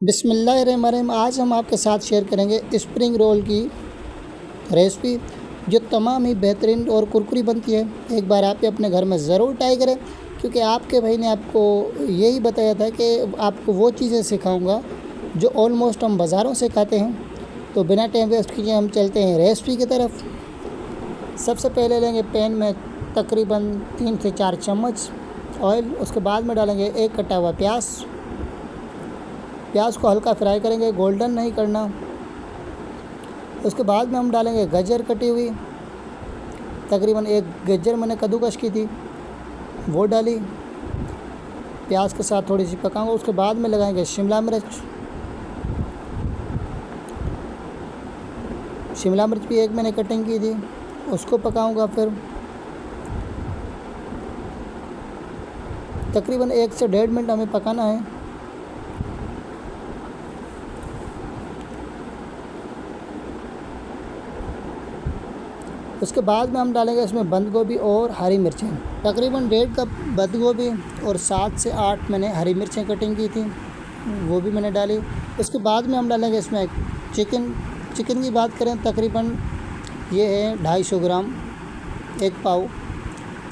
बिस्मिल्लाहिर्रहमानिर्रहीम। आज हम आपके साथ शेयर करेंगे स्प्रिंग रोल की रेसिपी, जो तमाम ही बेहतरीन और कुरकुरी बनती है। एक बार आप अपने घर में ज़रूर ट्राई करें, क्योंकि आपके भाई ने आपको यही बताया था कि आपको वो चीज़ें सिखाऊंगा जो ऑलमोस्ट हम बाज़ारों से खाते हैं। तो बिना टाइम वेस्ट किए हम चलते हैं रेसिपी की तरफ। सबसे पहले लेंगे पैन में तकरीबन 3 से 4 चम्मच ऑयल। उसके बाद में डालेंगे एक कटा हुआ प्याज को हल्का फ्राई करेंगे, गोल्डन नहीं करना। उसके बाद में हम डालेंगे गाजर कटी हुई, तकरीबन एक गाजर मैंने कद्दूकस की थी, वो डाली। प्याज के साथ थोड़ी सी पकाऊंगा। उसके बाद में लगाएंगे शिमला मिर्च भी एक मैंने कटिंग की थी, उसको पकाऊंगा। फिर तकरीबन 1 से 1.5 मिनट हमें पकाना है। उसके बाद में हम डालेंगे इसमें बंद गोभी और हरी मिर्चें। तकरीबन 1.5 कप बंद गोभी और 7 से 8 मैंने हरी मिर्चें कटिंग की थी, वो भी मैंने डाली। उसके बाद में हम डालेंगे इसमें चिकन की बात करें, तकरीबन ये है 250 ग्राम, 1 पाव।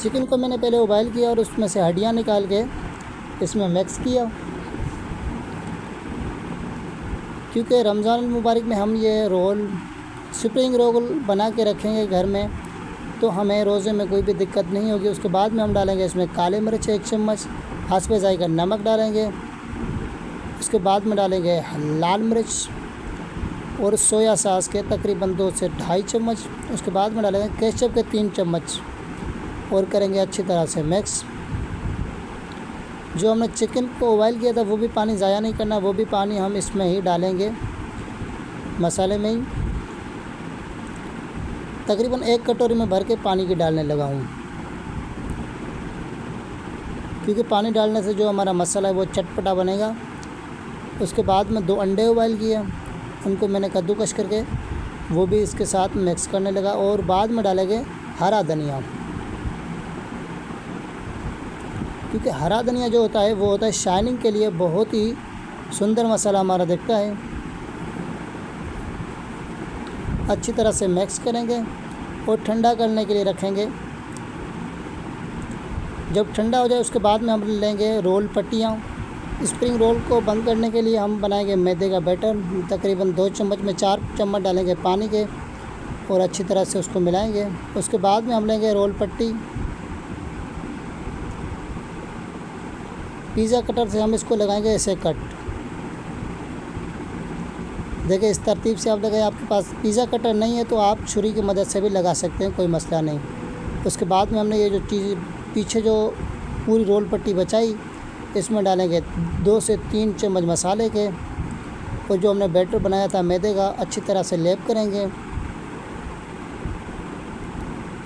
चिकन को मैंने पहले उबाइल किया और उसमें से हड्डियाँ निकाल के इसमें मिक्स किया, क्योंकि रमज़ान मुबारक में हम ये स्प्रिंग रोल बना के रखेंगे घर में, तो हमें रोज़े में कोई भी दिक्कत नहीं होगी। उसके बाद में हम डालेंगे इसमें काले मिर्च 1 चम्मच, हस्बे जायका नमक डालेंगे। उसके बाद में डालेंगे लाल मिर्च और सोया सॉस के तकरीबन 2 से 2.5 चम्मच। उसके बाद में डालेंगे केचप के 3 चम्मच और करेंगे अच्छी तरह से मिक्स। जो हमने चिकन को उबाइल किया था वो भी पानी ज़ाया नहीं करना, वो भी पानी हम इसमें ही डालेंगे, मसाले में ही। तकरीबन 1 कटोरी में भर के पानी की डालने लगा हूँ, क्योंकि पानी डालने से जो हमारा मसाला है वो चटपटा बनेगा। उसके बाद में 2 अंडे उबाइल किए, उनको मैंने कद्दूकस करके वो भी इसके साथ मिक्स करने लगा। और बाद में डालेंगे हरा धनिया, क्योंकि हरा धनिया जो होता है वो होता है शाइनिंग के लिए, बहुत ही सुंदर मसाला हमारा दिखता है। अच्छी तरह से मिक्स करेंगे और ठंडा करने के लिए रखेंगे। जब ठंडा हो जाए उसके बाद में हम लेंगे रोल पट्टियाँ। स्प्रिंग रोल को बंद करने के लिए हम बनाएंगे मैदे का बैटर। तकरीबन 2 चम्मच में 4 चम्मच डालेंगे पानी के और अच्छी तरह से उसको मिलाएंगे। उसके बाद में हम लेंगे रोल पट्टी। पिज़्ज़ा कटर से हम इसको लगाएंगे ऐसे कट। देखिए इस तरतीब से आप लगाएं। आपके पास पिज़्ज़ा कटर नहीं है तो आप छुरी की मदद से भी लगा सकते हैं, कोई मसला नहीं। उसके बाद में हमने ये जो चीज़ पीछे जो पूरी रोल पट्टी बचाई, इसमें डालेंगे 2 से 3 चम्मच मसाले के, और जो हमने बैटर बनाया था मैदे का अच्छी तरह से लेप करेंगे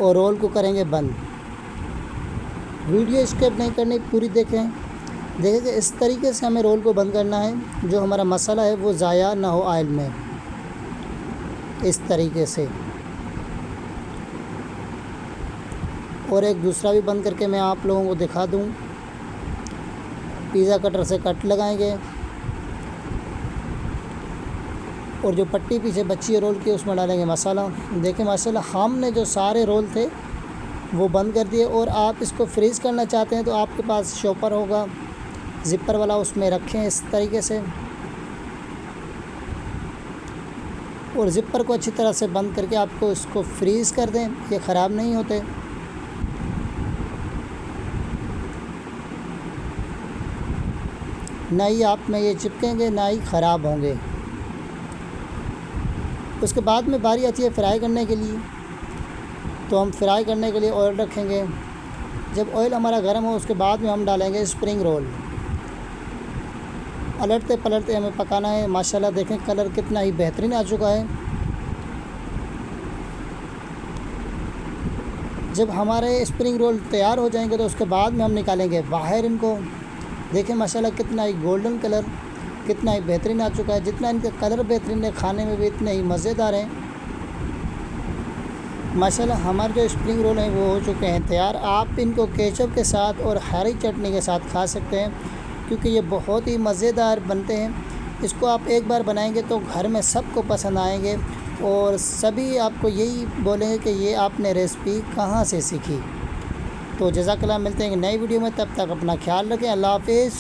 और रोल को करेंगे बंद। वीडियो स्किप नहीं करनी, पूरी देखें कि इस तरीके से हमें रोल को बंद करना है, जो हमारा मसाला है वो ज़ाया ना हो ऑयल में, इस तरीके से। और एक दूसरा भी बंद करके मैं आप लोगों को दिखा दूं। पिज़्ज़ा कटर से कट लगाएंगे और जो पट्टी पीछे बची है रोल की उसमें डालेंगे मसाला। देखिए माशाल्लाह हमने जो सारे रोल थे वो बंद कर दिए। और आप इसको फ्रीज़ करना चाहते हैं तो आपके पास शॉपर होगा ज़िपर वाला, उसमें रखें इस तरीके से, और ज़िपर को अच्छी तरह से बंद करके आपको इसको फ्रीज़ कर दें, ये ख़राब नहीं होते। ना ही आप में ये चिपकेंगे ना ही ख़राब होंगे। उसके बाद में बारी आती है फ्राई करने के लिए, तो हम फ्राई करने के लिए ऑयल रखेंगे। जब ऑयल हमारा गर्म हो उसके बाद में हम डालेंगे स्प्रिंग रोल। पलटते पलटते हमें पकाना है। माशाल्लाह देखें कलर कितना ही बेहतरीन आ चुका है। जब हमारे स्प्रिंग रोल तैयार हो जाएंगे तो उसके बाद में हम निकालेंगे बाहर इनको। देखें माशाल्लाह कितना ही गोल्डन कलर, कितना ही बेहतरीन आ चुका है। जितना इनका कलर बेहतरीन है, खाने में भी इतने ही मज़ेदार हैं। माशाल्लाह हमारे जो स्प्रिंग रोल हैं वो हो चुके हैं तैयार। आप इनको केचप के साथ और हरी चटनी के साथ खा सकते हैं, क्योंकि ये बहुत ही मज़ेदार बनते हैं। इसको आप एक बार बनाएंगे तो घर में सबको पसंद आएंगे और सभी आपको यही बोलेंगे कि ये आपने रेसिपी कहाँ से सीखी। तो जज़ाकल्लाह, मिलते हैं एक नई वीडियो में, तब तक अपना ख्याल रखें। अल्लाह हाफिज़।